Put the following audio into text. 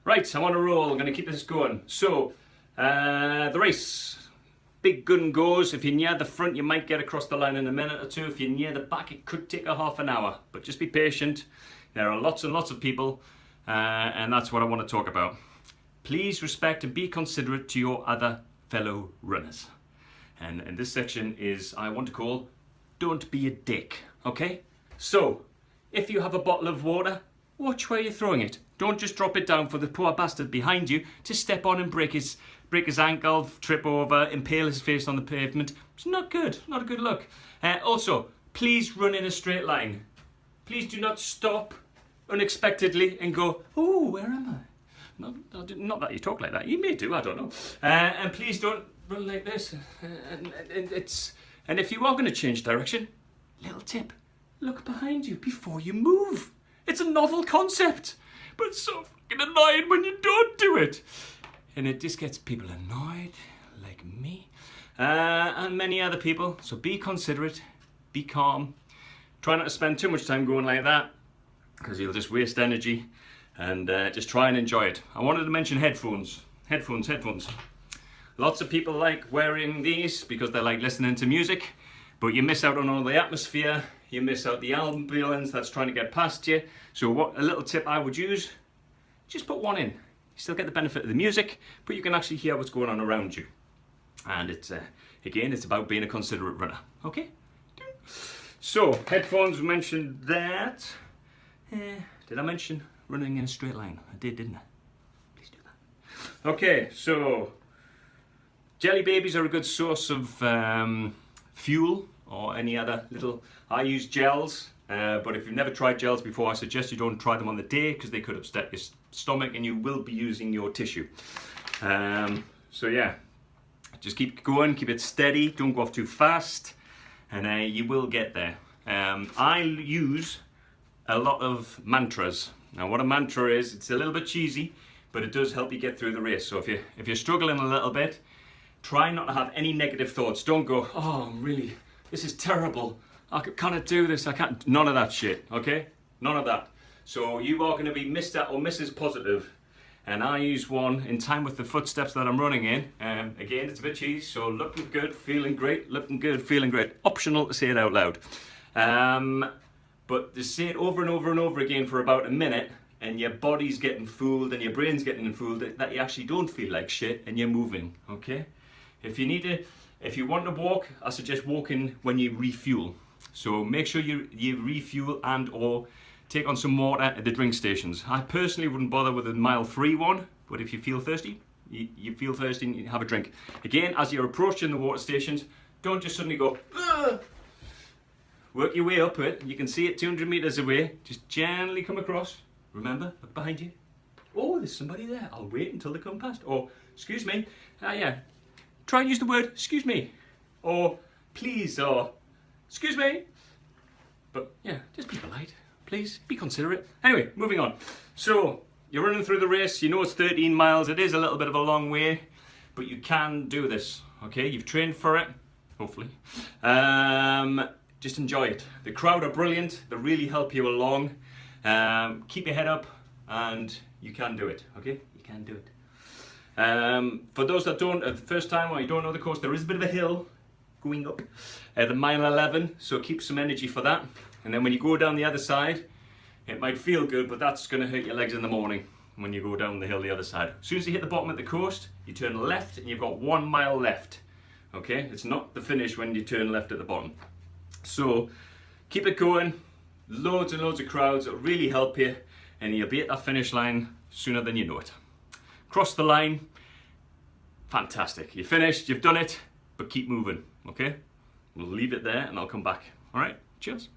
Right, I'm on a roll. I'm going to keep this going. So, the race. Big gun goes. If you're near the front, you might get across the line in a minute or two. If you're near the back, it could take a half an hour. But just be patient. There are lots and lots of people, and that's what I want to talk about. Please respect and be considerate to your other fellow runners. And this section is, I want to call, don't be a dick, okay? So, if you have a bottle of water, watch where you're throwing it. Don't just drop it down for the poor bastard behind you to step on and break his ankle, trip over, impale his face on the pavement. It's not good, not a good look. Also, please run in a straight line. Please do not stop unexpectedly and go, oh, where am I? Not that you talk like that. You may do, I don't know. And please don't run like this. And if you are going to change direction, little tip, look behind you before you move. It's a novel concept, but it's so fucking annoying when you don't do it. And it just gets people annoyed, like me, and many other people. So be considerate, be calm. Try not to spend too much time going like that, because you'll just waste energy. And just try and enjoy it. I wanted to mention headphones. Headphones. Lots of people like wearing these because they like listening to music, but you miss out on all the atmosphere. You miss out the ambulance that's trying to get past you. So a little tip I would use, just put one in. You still get the benefit of the music, but you can actually hear what's going on around you. And it's, again, it's about being a considerate runner, okay? So, headphones, we mentioned that. Did I mention running in a straight line? I did, didn't I? Please do that. Okay, so jelly babies are a good source of fuel or any other little. I use gels, but if you've never tried gels before, I suggest you don't try them on the day because they could upset your stomach and you will be using your tissue. So yeah, just keep going, keep it steady, don't go off too fast, and you will get there. I use a lot of mantras. Now what a mantra is, it's a little bit cheesy, but it does help you get through the race. So if you're struggling a little bit, try not to have any negative thoughts. Don't go, oh, this is terrible. I can't do this, I can't. None of that shit, okay? None of that. So you are going to be Mr. or Mrs. Positive. And I use one in time with the footsteps that I'm running in. Again, it's a bit cheesy, so looking good, feeling great, looking good, feeling great. Optional to say it out loud. But to say it over and over and over again for about a minute, and your body's getting fooled and your brain's getting fooled that you actually don't feel like shit and you're moving, okay? If you want to walk, I suggest walking when you refuel. So make sure you refuel and or take on some water at the drink stations. I personally wouldn't bother with a mile 3 one, but if you feel thirsty, you feel thirsty and you have a drink. Again, as you're approaching the water stations, don't just suddenly go, ugh! Work your way up to it. You can see it 200 meters away. Just gently come across. Remember, look behind you. Oh, there's somebody there. I'll wait until they come past. Or, excuse me. Yeah. Try and use the word, excuse me. Or, please, or, excuse me. But, yeah, just be polite. Please, be considerate. Anyway, moving on. So, you're running through the race. You know it's 13 miles. It is a little bit of a long way. But you can do this. Okay, you've trained for it. Hopefully. Just enjoy it. The crowd are brilliant. They really help you along. Keep your head up and you can do it, okay? You can do it. For those that don't, the first time or you don't know the course, there is a bit of a hill going up the mile 11, so keep some energy for that. And then when you go down the other side, it might feel good, but that's going to hurt your legs in the morning when you go down the hill the other side. As soon as you hit the bottom of the coast, you turn left and you've got 1 mile left, okay? It's not the finish when you turn left at the bottom. So keep it going, loads and loads of crowds, it'll really help you and you'll be at that finish line sooner than you know it. Cross the line, fantastic, you're finished, you've done it, but keep moving, okay? We'll leave it there and I'll come back. All right, cheers.